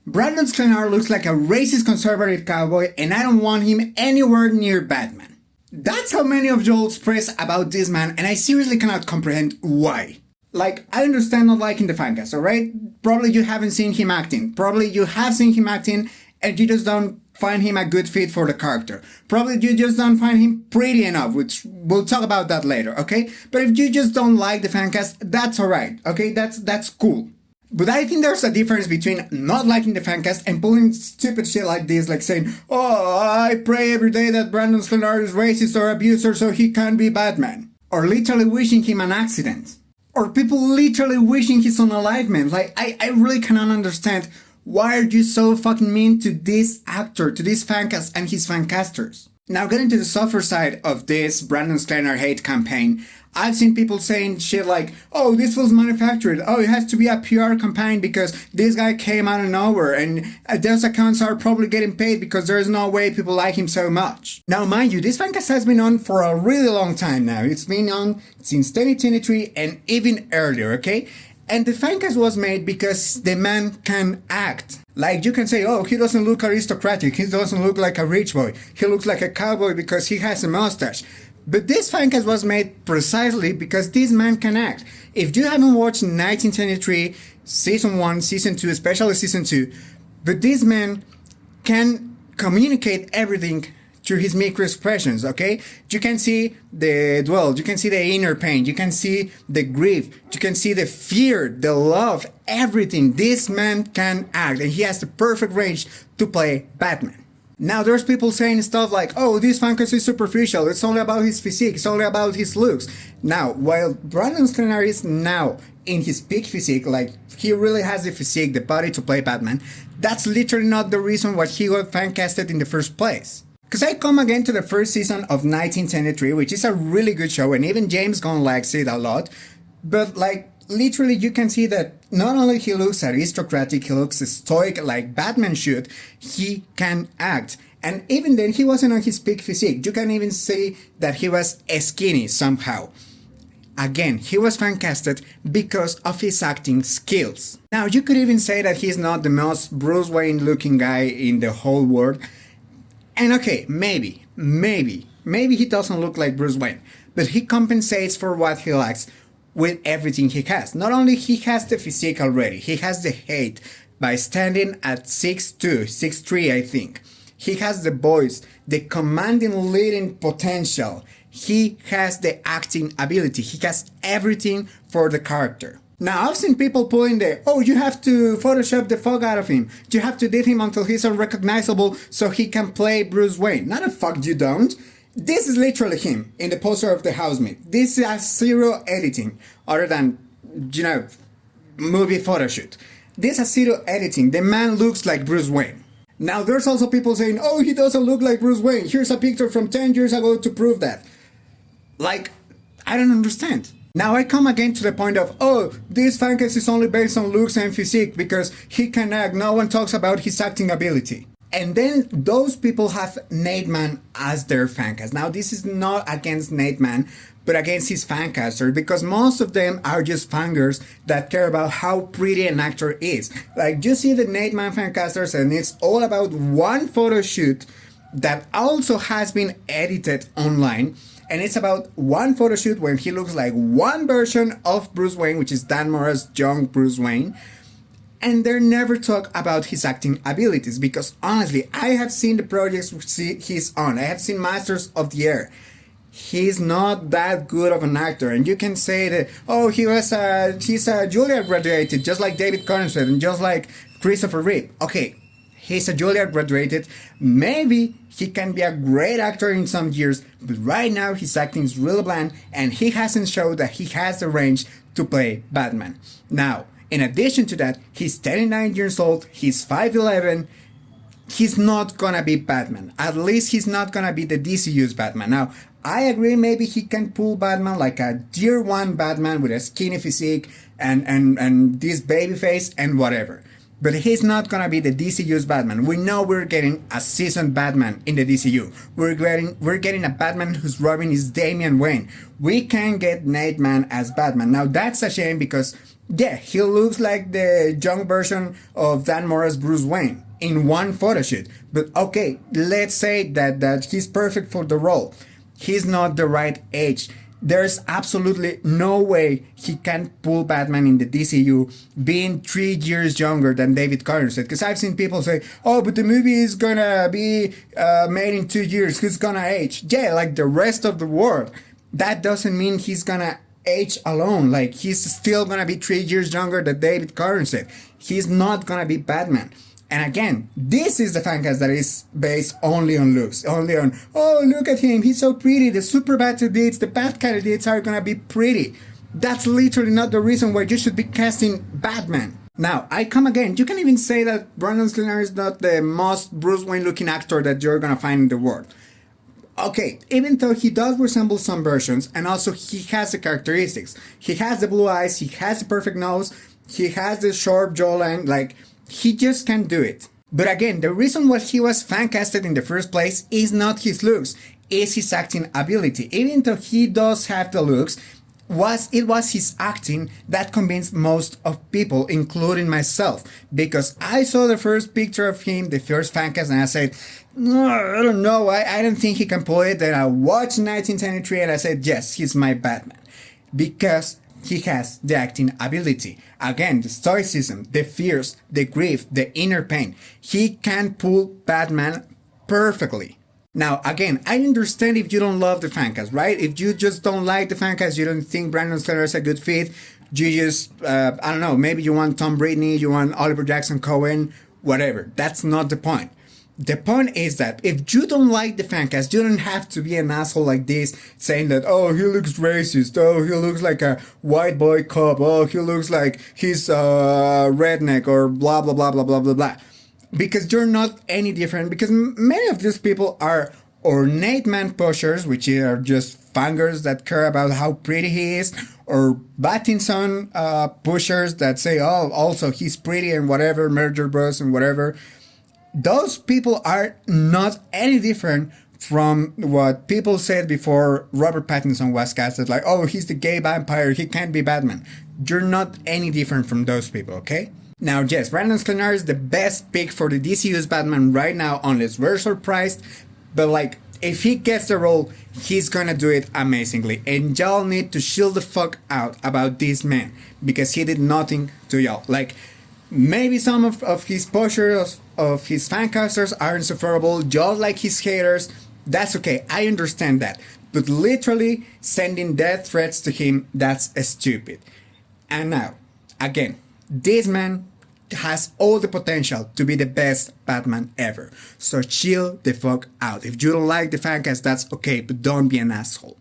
Brandon Sklenar looks like a racist conservative cowboy and I don't want him anywhere near Batman. That's how many of you express about this man and I seriously cannot comprehend why. Like, I understand not liking the fancast, alright? Probably you haven't seen him acting. Probably you have seen him acting and you just don't find him a good fit for the character. Probably you just don't find him pretty enough, which we'll talk about that later, okay? But if you just don't like the fancast, that's alright, okay? That's cool. But I think there's a difference between not liking the fancast and pulling stupid shit like this, like saying, oh, I pray every day that Brandon Sklenar is racist or abuser so he can't be Batman. Or literally wishing him an accident. Or people literally wishing his unalivement. Like, I really cannot understand why are you so fucking mean to this actor, to this fancast and his fancasters. Now getting to the softer side of this Brandon Sklenar hate campaign, I've seen people saying shit like, oh, this was manufactured, oh, it has to be a PR campaign because this guy came out of nowhere and those accounts are probably getting paid because there's no way people like him so much. Now mind you, this fancast has been on for a really long time now. It's been on since 2023 and even earlier, okay? And the fancast was made because the man can act. Like you can say, oh, he doesn't look aristocratic, he doesn't look like a rich boy, he looks like a cowboy because he has a mustache. But this fancast was made precisely because this man can act. If you haven't watched 1923, Season 1, Season 2, especially Season 2, but this man can communicate everything through his micro-expressions, okay? You can see the dwell, you can see the inner pain, you can see the grief, you can see the fear, the love, everything. This man can act and he has the perfect range to play Batman. Now there's people saying stuff like, oh, this fancast is superficial, it's only about his physique, it's only about his looks. Now, while Brandon Sklenar is now in his peak physique, like he really has the physique, the body to play Batman, that's literally not the reason why he got fancasted in the first place. Because I come again to the first season of 1923, which is a really good show and even James Gunn likes it a lot, but like, literally you can see that not only he looks aristocratic, he looks stoic like Batman should, he can act. And even then he wasn't on his peak physique. You can even see that he was skinny somehow. Again, he was fancasted because of his acting skills. Now you could even say that he's not the most Bruce Wayne looking guy in the whole world. And okay, maybe he doesn't look like Bruce Wayne, but he compensates for what he lacks with everything he has. Not only he has the physique already, he has the height by standing at 6'2", 6'3", I think. He has the voice, the commanding leading potential. He has the acting ability. He has everything for the character. Now I've seen people pulling the, oh, you have to Photoshop the fuck out of him. You have to edit him until he's unrecognizable so he can play Bruce Wayne. No the fuck you don't. This is literally him in the poster of the housemate. This has zero editing other than, you know, movie photo shoot. This has zero editing. The man looks like Bruce Wayne. Now there's also people saying, oh, he doesn't look like Bruce Wayne. Here's a picture from 10 years ago to prove that. Like, I don't understand. Now I come again to the point of, oh, this fancast is only based on looks and physique because he can act. No one talks about his acting ability. And then those people have Nate Man as their fancast. Now this is not against Nate Man, but against his fancaster, because most of them are just fangers that care about how pretty an actor is. Like you see the Nate Man fancasters and it's all about one photo shoot that also has been edited online. And it's about one photo shoot when he looks like one version of Bruce Wayne, which is Dan Mora's young Bruce Wayne. And they never talk about his acting abilities because honestly, I have seen the projects he's on. I have seen Masters of the Air. He's not that good of an actor. And you can say that, oh, he's a Juilliard graduated, just like David Corenswet and just like Christopher Reeve. Okay, he's a Juilliard graduated. Maybe he can be a great actor in some years, but right now his acting is really bland and he hasn't showed that he has the range to play Batman. Now, in addition to that, he's 39 years old, he's 5'11", he's not gonna be Batman. At least he's not gonna be the DCU's Batman. Now, I agree maybe he can pull Batman like a Year 1 Batman with a skinny physique and this baby face and whatever. But he's not gonna be the DCU's Batman. We know we're getting a seasoned Batman in the DCU. We're getting a Batman whose Robin is Damian Wayne. We can get Nate Man as Batman. Now that's a shame because Yeah, he looks like the young version of Dan Morris Bruce Wayne in one photo shoot. But okay, let's say that he's perfect for the role. He's not the right age. There's absolutely no way he can pull Batman in the DCU being 3 years younger than David Carter said. Because I've seen people say, oh, but the movie is gonna be made in 2 years. Who's gonna age? Yeah, like the rest of the world. That doesn't mean he's gonna age alone. Like, he's still gonna be 3 years younger than David Carter said. He's not gonna be Batman. And again, this is the fancast that is based only on looks, only on, oh, look at him, he's so pretty, the super bad edits, the bad candidates are gonna be pretty. That's literally not the reason why you should be casting Batman. Now, I come again, you can even say that Brandon Sklenar is not the most Bruce Wayne looking actor that you're gonna find in the world. Okay, even though he does resemble some versions, and also he has the characteristics. He has the blue eyes, he has the perfect nose, he has the sharp jawline, like, he just can't do it. But again, the reason why he was fan casted in the first place is not his looks, it's his acting ability. Even though he does have the looks, it was his acting that convinced most of people, including myself. Because I saw the first picture of him, the first fan cast, and I said, no, I don't know, I don't think he can pull it. Then I watched 1973 and I said, yes, he's my Batman. Because he has the acting ability. Again, the stoicism, the fears, the grief, the inner pain. He can pull Batman perfectly. Now, again, I understand if you don't love the fancast, right? If you just don't like the fancast, you don't think Brandon Sklenar is a good fit, you just, I don't know, maybe you want Tom Britney, you want Oliver Jackson Cohen, whatever. That's not the point. The point is that if you don't like the fancast, you don't have to be an asshole like this, saying that, oh, he looks racist, oh, he looks like a white boy cop, oh, he looks like he's a redneck, or blah, blah, blah, blah, blah, blah, blah. Because you're not any different, because many of these people are ornate man pushers, which are just fangirls that care about how pretty he is, or Pattinson pushers that say, oh, also he's pretty and whatever, merger bros and whatever. Those people are not any different from what people said before Robert Pattinson was casted, like, oh, he's the gay vampire, he can't be Batman. You're not any different from those people, okay? Now, yes, Brandon Sklenar is the best pick for the DCU's Batman right now, unless we're surprised, but like, if he gets the role, he's gonna do it amazingly, and y'all need to chill the fuck out about this man, because he did nothing to y'all. Like, maybe some of his pushers, of his fancasters are insufferable, just like his haters. That's okay, I understand that. But literally sending death threats to him, that's stupid. And now, again, this man has all the potential to be the best Batman ever. So chill the fuck out. If you don't like the fancast, that's okay, but don't be an asshole.